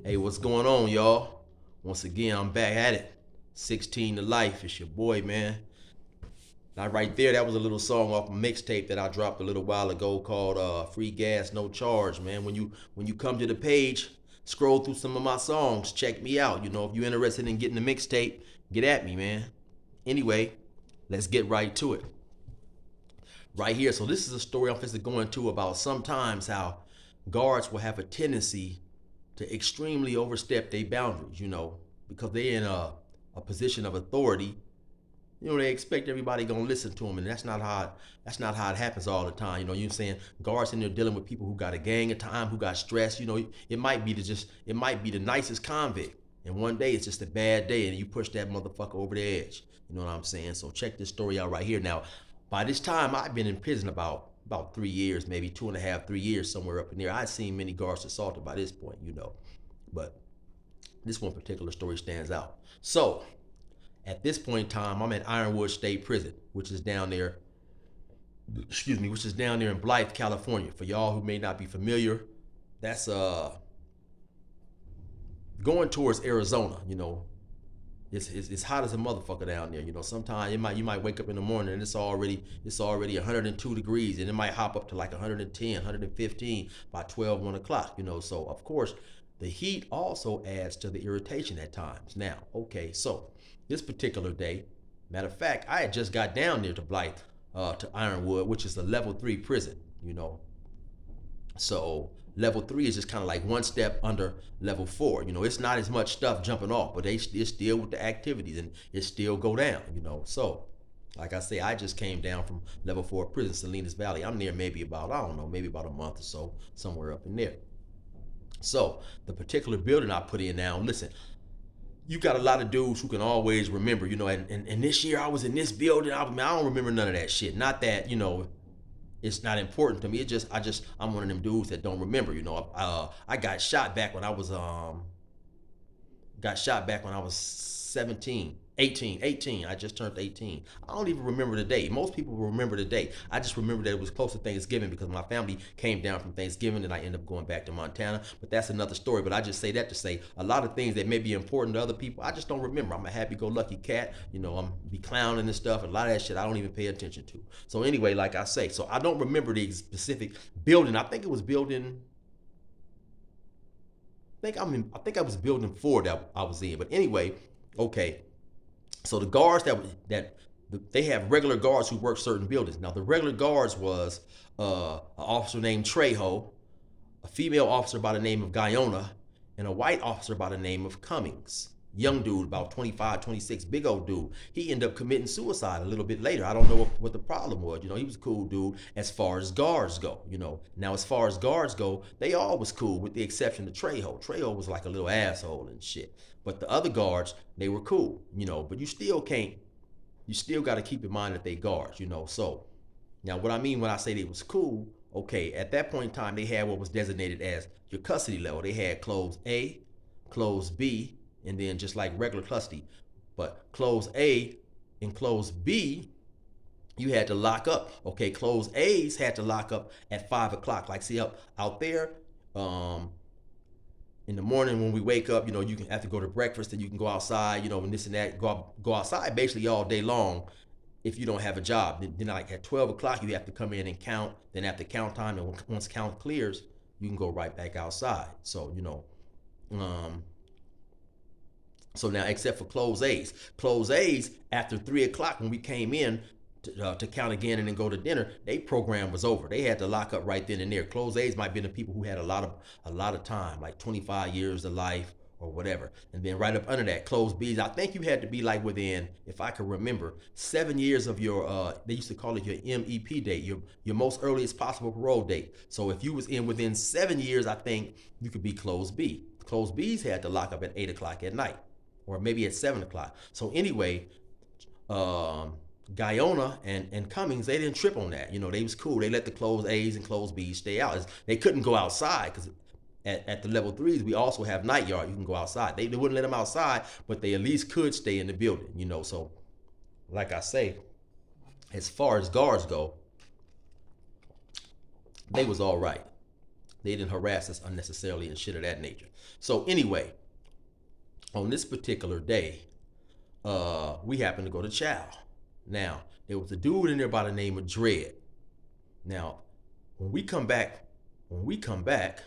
Hey, what's going on, y'all? Once again, I'm back at it. 16 to life. It's your boy, man. Now, right there, that was a little song off a mixtape that I dropped a little while ago called "Free Gas, No Charge." Man, when you come to the page, scroll through some of my songs. Check me out. If you're interested in getting the mixtape, get at me, man. Anyway, let's get right to it. Right here. So this is a story I'm just going to about sometimes how guards will have a tendency to extremely overstep their boundaries, because they're in a position of authority. They expect everybody gonna listen to them, and that's not how it happens all the time. You're saying guards in there dealing with people who got a gang of time, who got stress. It might be the nicest convict, and one day it's just a bad day, and you push that motherfucker over the edge. You know what I'm saying? So check this story out right here. Now, by this time, I've been in prison about 3 years, maybe 2.5, 3 years, somewhere up in there. I've seen many guards assaulted by this point. But this one particular story stands out. So, at this point in time, I'm at Ironwood State Prison, which is down there, which is down there in Blythe, California. For y'all who may not be familiar, that's going towards Arizona. It's hot as a motherfucker down there. Sometimes you might wake up in the morning and it's already 102 degrees, and it might hop up to like 110, 115 by 12, 1 o'clock. So of course the heat also adds to the irritation at times. Now, okay, so this particular day, matter of fact, I had just got down there to Blythe, to Ironwood, which is a level 3 prison. So level 3 is just kind of like one step under level 4. It's not as much stuff jumping off, but it's still with the activities, and it still go down. So like I say, I just came down from level 4 prison, Salinas Valley. I'm there maybe about, I don't know, maybe about a month or so, somewhere up in there. So the particular building I put in now, listen, you got a lot of dudes who can always remember, and this year I was in this building. I don't remember none of that shit. Not that, it's not important to me. I'm one of them dudes that don't remember. I got shot back when I was 17, 18. I just turned 18. I don't even remember the day. Most people will remember the day. I just remember that it was close to Thanksgiving because my family came down from Thanksgiving, and I ended up going back to Montana. But that's another story. But I just say that to say a lot of things that may be important to other people, I just don't remember. I'm a happy-go-lucky cat. I'm be clowning and stuff, and a lot of that shit I don't even pay attention to. So anyway, like I say, so I don't remember the specific building. I think it was building I think I was building 4 that I was in. But anyway, okay. So the guards they have regular guards who work certain buildings. Now the regular guards was an officer named Trejo, a female officer by the name of Guyona, and a white officer by the name of Cummings. Young dude, about 25, 26, big old dude. He ended up committing suicide a little bit later. I don't know what the problem was. He was a cool dude as far as guards go. Now, as far as guards go, they all was cool with the exception of Trejo. Trejo was like a little asshole and shit. But the other guards, they were cool. But you still got to keep in mind that they guards. So, now what I mean when I say they was cool, okay, at that point in time, they had what was designated as your custody level. They had close A, close B, and then just like regular custody. But close A and close B, you had to lock up. Okay, close A's had to lock up at 5 o'clock. Like, see, up out there, in the morning when we wake up, you can have to go to breakfast, and you can go outside, and this and that, go outside basically all day long if you don't have a job. Then like at 12 o'clock, you have to come in and count. Then after count time, and once count clears, you can go right back outside. Um, so now, except for close A's after 3 o'clock when we came in to count again and then go to dinner, they program was over. They had to lock up right then and there. Close A's might be the people who had a lot of time, like 25 years of life or whatever. And then right up under that, close B's, I think you had to be like within, if I can remember, 7 years of your they used to call it your MEP date, your most earliest possible parole date. So if you was in within 7 years, I think you could be close B. Close B's had to lock up at 8 o'clock at night, or maybe at 7 o'clock. So anyway, Guyona and Cummings, they didn't trip on that. They was cool. They let the close A's and close B's stay out. They couldn't go outside because at the level 3s, we also have night yard. You can go outside. They wouldn't let them outside, but they at least could stay in the building. So like I say, as far as guards go, they was all right. They didn't harass us unnecessarily and shit of that nature. So anyway, on this particular day, we happened to go to chow. Now, there was a dude in there by the name of Dread. Now, when we come back, when we come back,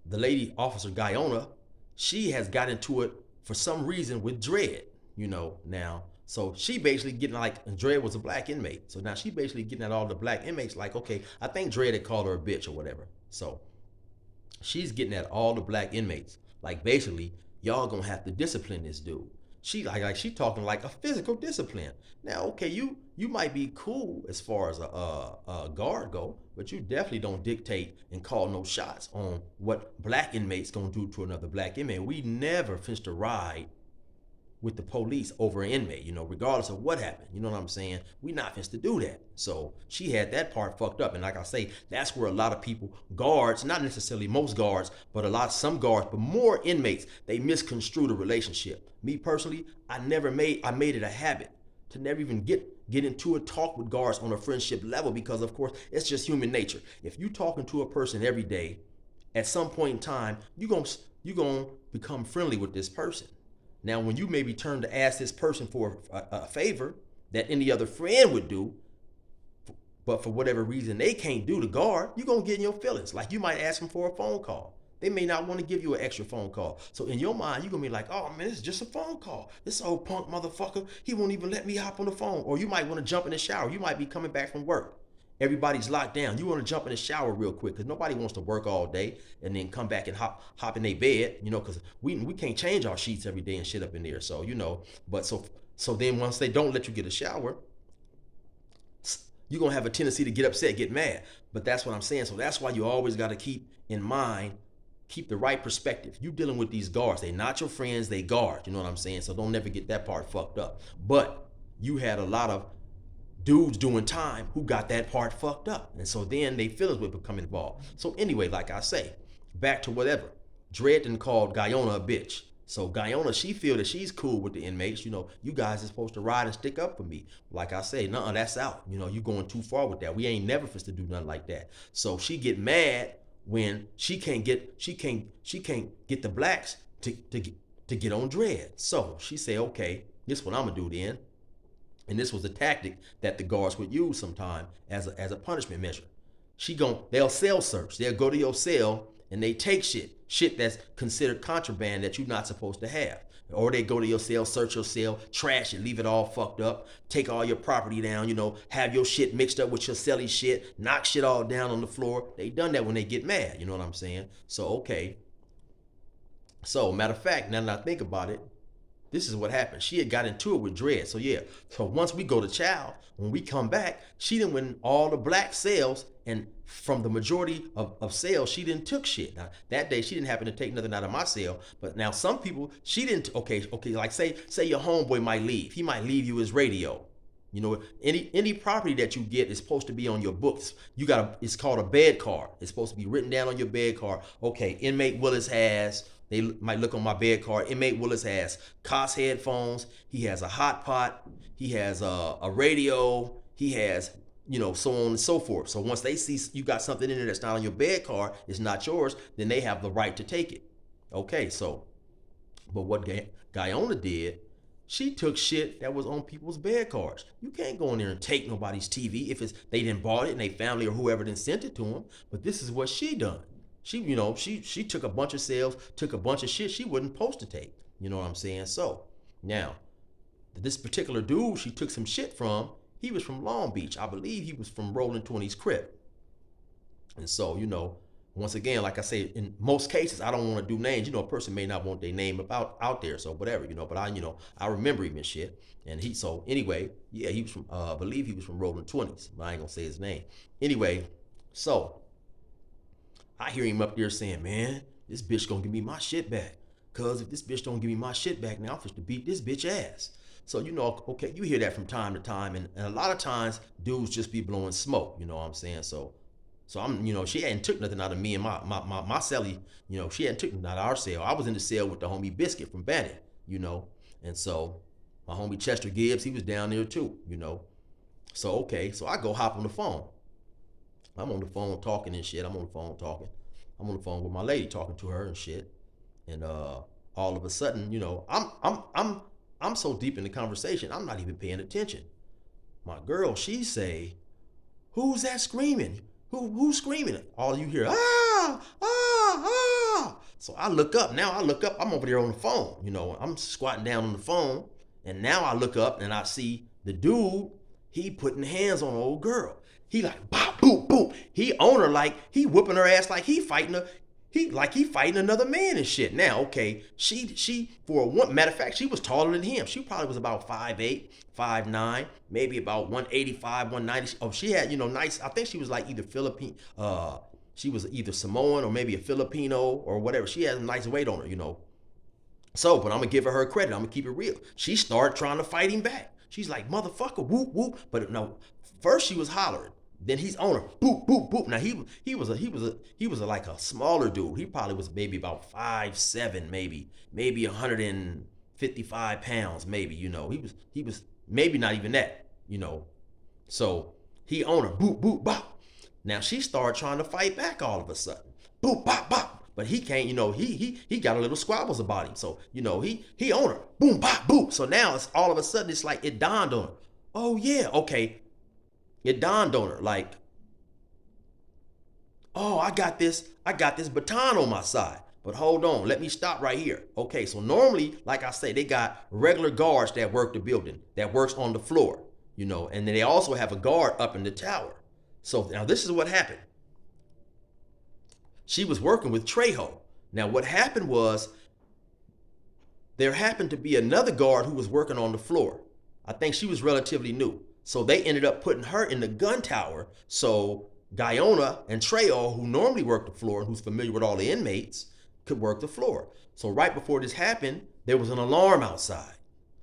the lady officer Guyona, she has got into it for some reason with Dread, now. So she basically getting like, and Dread was a black inmate. So now she basically getting at all the black inmates like, okay, I think Dread had called her a bitch or whatever. So she's getting at all the black inmates. Like basically, y'all gonna have to discipline this dude. She like she talking like a physical discipline. Now, okay, you might be cool as far as a guard go, but you definitely don't dictate and call no shots on what black inmates gonna do to another black inmate. We never finished a ride with the police over an inmate, regardless of what happened. You know what I'm saying? We not supposed to do that. So she had that part fucked up. And like I say, that's where a lot of people, guards, not necessarily most guards, but some guards, but more inmates, they misconstrue the relationship. Me personally, I made it a habit to never even get into a talk with guards on a friendship level because of course it's just human nature. If you talking to a person every day, at some point in time, you gonna become friendly with this person. Now, when you maybe turn to ask this person for a favor that any other friend would do, but for whatever reason they can't do the guard, you're going to get in your feelings. Like you might ask them for a phone call. They may not want to give you an extra phone call. So in your mind, you're going to be like, oh man, this is just a phone call. This old punk motherfucker, he won't even let me hop on the phone. Or you might want to jump in the shower. You might be coming back from work. Everybody's locked down. You want to jump in the shower real quick because nobody wants to work all day and then come back and hop in their bed, because we can't change our sheets every day and shit up in there. So but so then once they don't let you get a shower, you're gonna have a tendency to get upset, get mad. But that's what I'm saying. So that's why you always got to keep in mind, keep the right perspective. You dealing with these guards. They not your friends, they guards. You know what I'm saying? So don't never get that part fucked up. But you had a lot of dudes doing time who got that part fucked up. And so then they feelings would become involved. So anyway, like I say, back to whatever. Dredd done called Guyona a bitch. So Guyona, she feel that she's cool with the inmates. You guys are supposed to ride and stick up for me. Like I say, nah, that's out. You going too far with that. We ain't never supposed to do nothing like that. So she get mad when she can't get the blacks to get on Dredd. So she say, okay, this is what I'm gonna do then. And this was a tactic that the guards would use sometime as a punishment measure. They'll cell search. They'll go to your cell and they take shit that's considered contraband that you're not supposed to have. Or they go to your cell, search your cell, trash it, leave it all fucked up, take all your property down, have your shit mixed up with your celly shit, knock shit all down on the floor. They done that when they get mad, you know what I'm saying? So, okay. So, matter of fact, now that I think about it, this is what happened. She had got into it with Dredd. So yeah. So once we go to chow, when we come back, she didn't win all the black sales, and from the majority of sales, she didn't took shit. Now that day she didn't happen to take nothing out of my sale. But now some people, she didn't okay, like say your homeboy might leave. He might leave you his radio. Any property that you get is supposed to be on your books. It's called a bed card. It's supposed to be written down on your bed card. Okay, inmate Willis has, they might look on my bed card. Inmate Willis has Koss headphones. He has a hot pot. He has a radio. He has, so on and so forth. So once they see you got something in there that's not on your bed card, it's not yours, then they have the right to take it. Okay, so, but what Guyona did, she took shit that was on people's bed cards. You can't go in there and take nobody's TV if they didn't bought it and they family or whoever didn't sent it to them. But this is what she done. She took a bunch of sales, took a bunch of shit she wasn't supposed to take. You know what I'm saying? So now, this particular dude she took some shit from, he was from Long Beach. I believe he was from Rolling 20's crib. And so, once again, like I say, in most cases, I don't want to do names. A person may not want their name out there, so whatever, but I remember him and shit. And so anyway, yeah, he was from, I believe he was from Rolling 20's. I ain't gonna say his name. Anyway, so I hear him up there saying, man, this bitch gonna give me my shit back. Cause if this bitch don't give me my shit back, now I'm supposed to beat this bitch ass. So, okay, you hear that from time to time. And a lot of times dudes just be blowing smoke, you know what I'm saying? So I'm, she hadn't took nothing out of me and my celly, she hadn't took nothing out of our cell. I was in the cell with the homie Biscuit from Bannon, And so my homie Chester Gibbs, he was down there too, So, okay, so I go hop on the phone. I'm on the phone talking and shit. I'm on the phone talking. I'm on the phone with my lady talking to her and shit. And all of a sudden, I'm so deep in the conversation, I'm not even paying attention. My girl, she say, "Who's that screaming? Who's screaming?" All you hear, ah, ah, ah. So I look up. Now I look up. I'm over there on the phone. I'm squatting down on the phone, and now I look up and I see the dude. He putting hands on the old girl. He like bop boop boop. He on her like he whooping her ass like he fighting her. He fighting another man and shit. Now, okay, she for one matter of fact, she was taller than him. She probably was about 5'8", 5'9", maybe about 185, 190. Oh, she had, nice. I think she was like either Philippine, she was either Samoan or maybe a Filipino or whatever. She had a nice weight on her. So, but I'm gonna give her credit. I'm gonna keep it real. She started trying to fight him back. She's like, "Motherfucker, whoop whoop." But no, first she was hollering. Then he's on her, boop boop boop. Now he was like a smaller dude. He probably was maybe about 5'7", maybe 155 pounds, maybe. He was maybe not even that. So he on her, boop boop bop. Now she started trying to fight back all of a sudden, boop bop bop. But he can't, he got a little squabbles about him. So, he on her. Boom, bop, boop. So now it's all of a sudden it's like it dawned on her. Oh yeah, okay. It dawned on her like, oh, I got this baton on my side. But hold on, let me stop right here. Okay, so normally, like I say, they got regular guards that work the building, that works on the floor, and then they also have a guard up in the tower. So now this is what happened. She was working with Trejo. Now what happened was there happened to be another guard who was working on the floor. I think she was relatively new. So they ended up putting her in the gun tower. So Guyona and Trejo, who normally work the floor and who's familiar with all the inmates, could work the floor. So right before this happened, there was an alarm outside.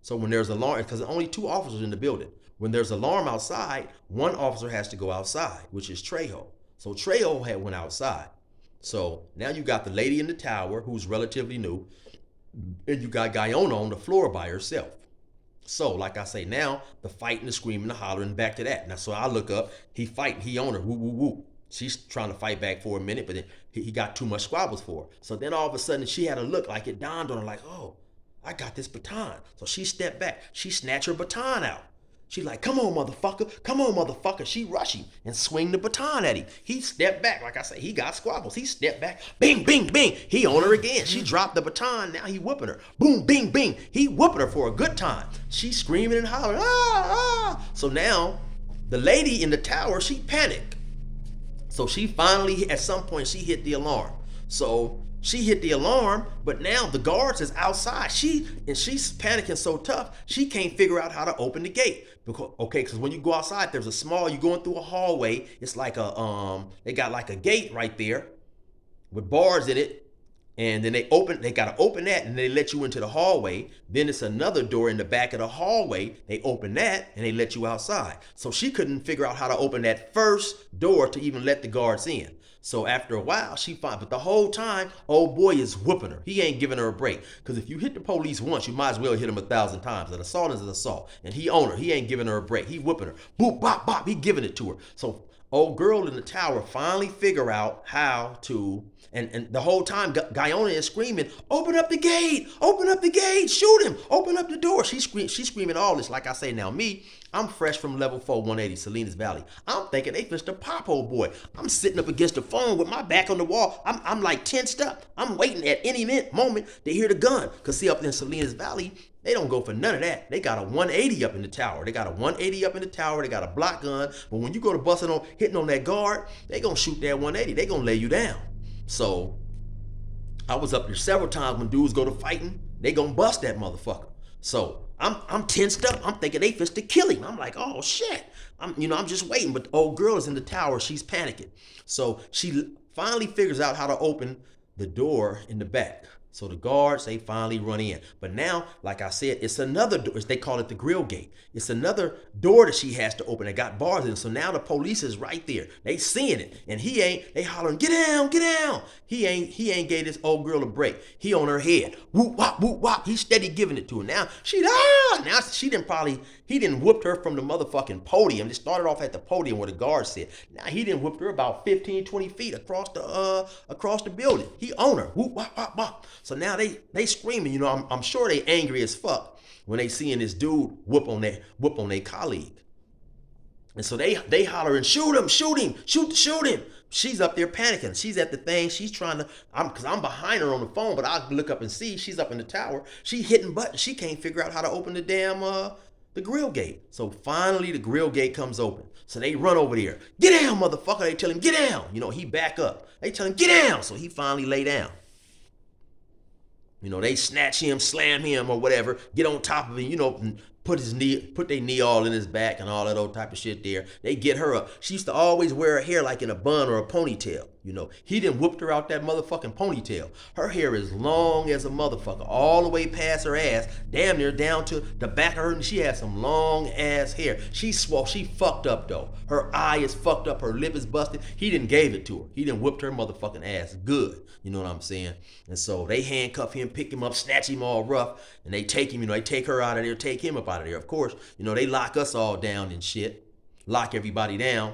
So when there's an alarm, because there's only 2 officers in the building. When there's an alarm outside, one officer has to go outside, which is Trejo. So Trejo had went outside. So now you got the lady in the tower who's relatively new, and you got Guyona on the floor by herself. So, like I say, now the fighting, the screaming, the hollering, back to that. Now, so I look up, he fighting, he on her, woo, woo, woo. She's trying to fight back for a minute, but then he got too much squabbles for her. So then all of a sudden she had a look like it dawned on her like, oh, I got this baton. So she stepped back. She snatched her baton out. She like, come on, motherfucker. Come on, motherfucker. She rush him and swing the baton at him. He stepped back. Like I said, he got squabbles. He stepped back. Bing, bing, bing. He on her again. She dropped the baton. Now he whooping her. Boom, bing, bing. He whooping her for a good time. She screaming and hollering. Ah, ah. So now the lady in the tower, she panicked. So she finally, at some point, she hit the alarm. So she hit the alarm, but now the guards is outside. She's panicking so tough, she can't figure out how to open the gate. Because when you go outside, you're going through a hallway. It's like they got like a gate right there with bars in it. And then they gotta open that, and they let you into the hallway. Then it's another door in the back of the hallway. They open that and they let you outside. So she couldn't figure out how to open that first door to even let the guards in. So after a while, she found, but the whole time, old boy is whooping her. He ain't giving her a break. Because if you hit the police once, you might as well hit him 1,000 times. An assault is an assault. And he on her. He ain't giving her a break. He whooping her. Boop, bop, bop. He giving it to her. So old girl in the tower finally figure out how to, and the whole time Guyona is screaming, open up the gate, shoot him, open up the door. She's screaming all this. Like I say now, I'm fresh from level 4 180 Salinas Valley. I'm thinking they fished a pop old boy. I'm sitting up against the phone with my back on the wall. I'm like tensed up. I'm waiting at any moment to hear the gun. Because see, up in Salinas Valley, they don't go for none of that. They got a 180 up in the tower. They got a 180 up in the tower. They got a block gun. But when you go to hitting on that guard, they gonna shoot that 180. They gonna lay you down. So I was up there several times when dudes go to fighting. They gonna bust that motherfucker. So I'm tensed up. I'm thinking they fist to kill him. I'm like, oh shit. I'm just waiting. But the old girl is in the tower. She's panicking. So she finally figures out how to open the door in the back. So the guards, they finally run in. But now, like I said, it's another door. They call it the grill gate. It's another door that she has to open. It got bars in it. So now the police is right there. They seeing it. And they hollering, get down, get down. He ain't gave this old girl a break. He on her head. Whoop, wop, whoop, wop. He's steady giving it to her. Now he didn't whooped her from the motherfucking podium. It started off at the podium where the guard said. Now he didn't whooped her about 15, 20 feet across the building. He on her. Whoop, wop, wop, wop. So now they screaming. You know, I'm sure they angry as fuck when they seeing this dude whoop on their colleague. And so they hollering, shoot him, shoot him. She's up there panicking. She's at the thing. She's trying to, because I'm behind her on the phone, but I look up and see she's up in the tower. She hitting buttons. She can't figure out how to open the damn, the grill gate. So finally the grill gate comes open. So they run over there. Get down, motherfucker. They tell him, get down. You know, he back up. They tell him, get down. So he finally lay down. You know, they snatch him, slam him or whatever, get on top of him, you know, put their knee all in his back and all that old type of shit there. They get her up. She used to always wear her hair like in a bun or a ponytail. You know, he done whooped her out that motherfucking ponytail. Her hair is long as a motherfucker, all the way past her ass, damn near down to the back of her. And she has some long ass hair. She fucked up though. Her eye is fucked up. Her lip is busted. He didn't gave it to her. He didn't whooped her motherfucking ass good. You know what I'm saying? And so they handcuff him, pick him up, snatch him all rough, and they take him, you know, they take her out of there, take him up out of there. Of course, you know, they lock us all down and shit. Lock everybody down.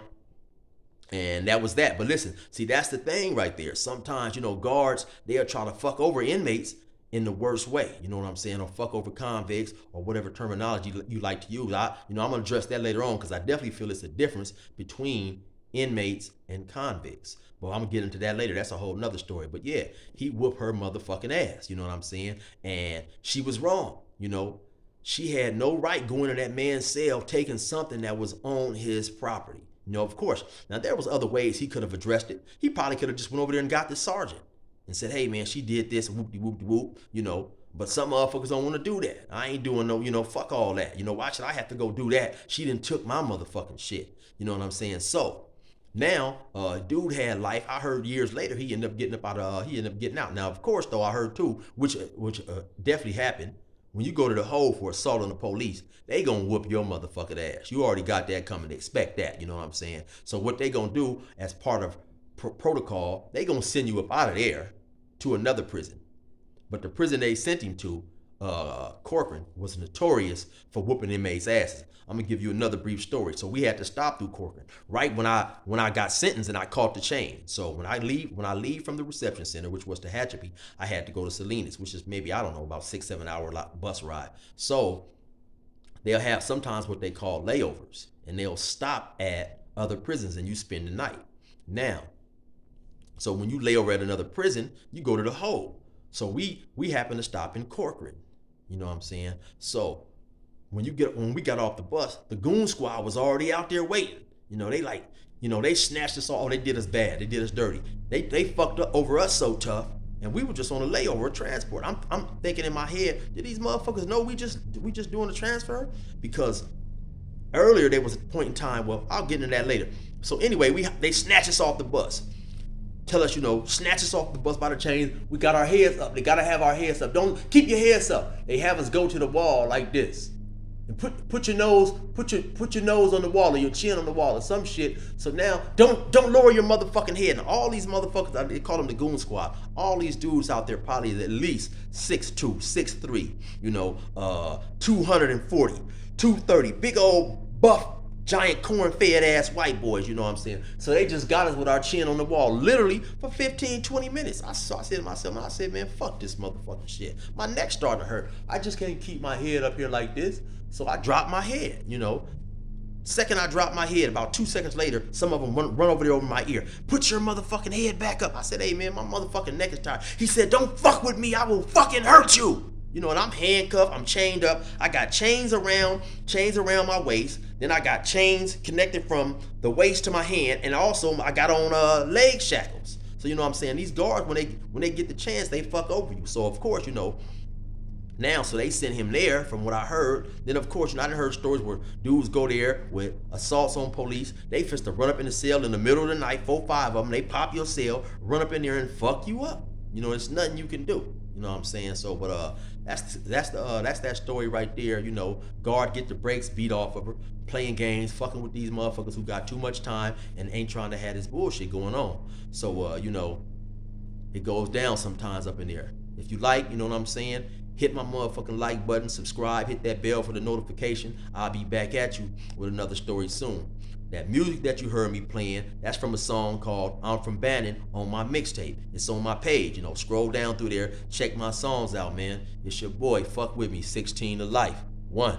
And that was that. But listen, see, that's the thing right there. Sometimes, you know, guards, they'll try to fuck over inmates in the worst way. You know what I'm saying? Or fuck over convicts or whatever terminology you like to use. I'm going to address that later on because I definitely feel it's a difference between inmates and convicts. But I'm going to get into that later. That's a whole nother story. But yeah, he whooped her motherfucking ass. You know what I'm saying? And she was wrong. You know, she had no right going to that man's cell taking something that was on his property. You know, of course. Now, there was other ways he could have addressed it. He probably could have just went over there and got the sergeant and said, hey, man, she did this, whoop-de-whoop-de-whoop, you know. But some motherfuckers don't want to do that. I ain't doing no, you know, fuck all that. You know, why should I have to go do that? She done took my motherfucking shit. You know what I'm saying? So, now, dude had life. I heard years later he ended up getting out. Now, of course, though, I heard too, which definitely happened. When you go to the hole for assault on the police, they gonna whoop your motherfucking ass. You already got that coming. Expect that. You know what I'm saying? So what they gonna do as part of protocol, they gonna send you up out of there to another prison. But the prison they sent him to, Corcoran, was notorious for whooping inmates' asses. I'm gonna give you another brief story. So we had to stop through Corcoran right when I got sentenced and I caught the chain. So when I leave from the reception center, which was to Tehachapi, I had to go to Salinas, which is maybe, I don't know, about 6-7 hour bus ride. So they'll have sometimes what they call layovers, and they'll stop at other prisons and you spend the night. Now, so when you lay over at another prison, you go to the hole. So we happen to stop in Corcoran. You know what I'm saying? So when we got off the bus, the goon squad was already out there waiting. You know, they snatched us all. They did us bad. They did us dirty. They fucked up over us so tough, and we were just on a layover, a transport. I'm thinking in my head, did these motherfuckers know we just doing a transfer? Because earlier there was a point in time. Well, I'll get into that later. So anyway, they snatch us off the bus. Tell us, you know, snatch us off the bus by the chains. We got our heads up. They gotta have our heads up. Don't keep your heads up. They have us go to the wall like this. And put your nose on the wall or your chin on the wall or some shit. So now don't lower your motherfucking head. And all these motherfuckers, they call them the goon squad. All these dudes out there probably at least 6'2", 6'3", you know, 240, 230, big old buff, giant corn-fed ass white boys, you know what I'm saying? So they just got us with our chin on the wall, literally for 15, 20 minutes. I said to myself, man, fuck this motherfucking shit. My neck starting to hurt. I just can't keep my head up here like this. So I dropped my head, you know. Second I dropped my head, about 2 seconds later, some of them run over there over my ear. Put your motherfucking head back up. I said, hey man, my motherfucking neck is tired. He said, don't fuck with me, I will fucking hurt you. You know, and I'm handcuffed, I'm chained up. I got chains around my waist. Then I got chains connected from the waist to my hand, and also I got on leg shackles. So you know what I'm saying? These guards, when they get the chance, they fuck over you. So of course, you know, now, so they sent him there from what I heard. Then of course, you know, I done heard stories where dudes go there with assaults on police. They just to run up in the cell in the middle of the night, 4, 5 of them. They pop your cell, run up in there and fuck you up. You know, it's nothing you can do. You know what I'm saying? So, but that's that story right there. You know, guard get the brakes beat off of her, playing games, fucking with these motherfuckers who got too much time and ain't trying to have this bullshit going on. So, you know, it goes down sometimes up in there. If you like, you know what I'm saying? Hit my motherfucking like button, subscribe, hit that bell for the notification. I'll be back at you with another story soon. That music that you heard me playing, that's from a song called I'm From Bannon on my mixtape. It's on my page. You know, scroll down through there, check my songs out, man. It's your boy, fuck with me, 16 to life. 1.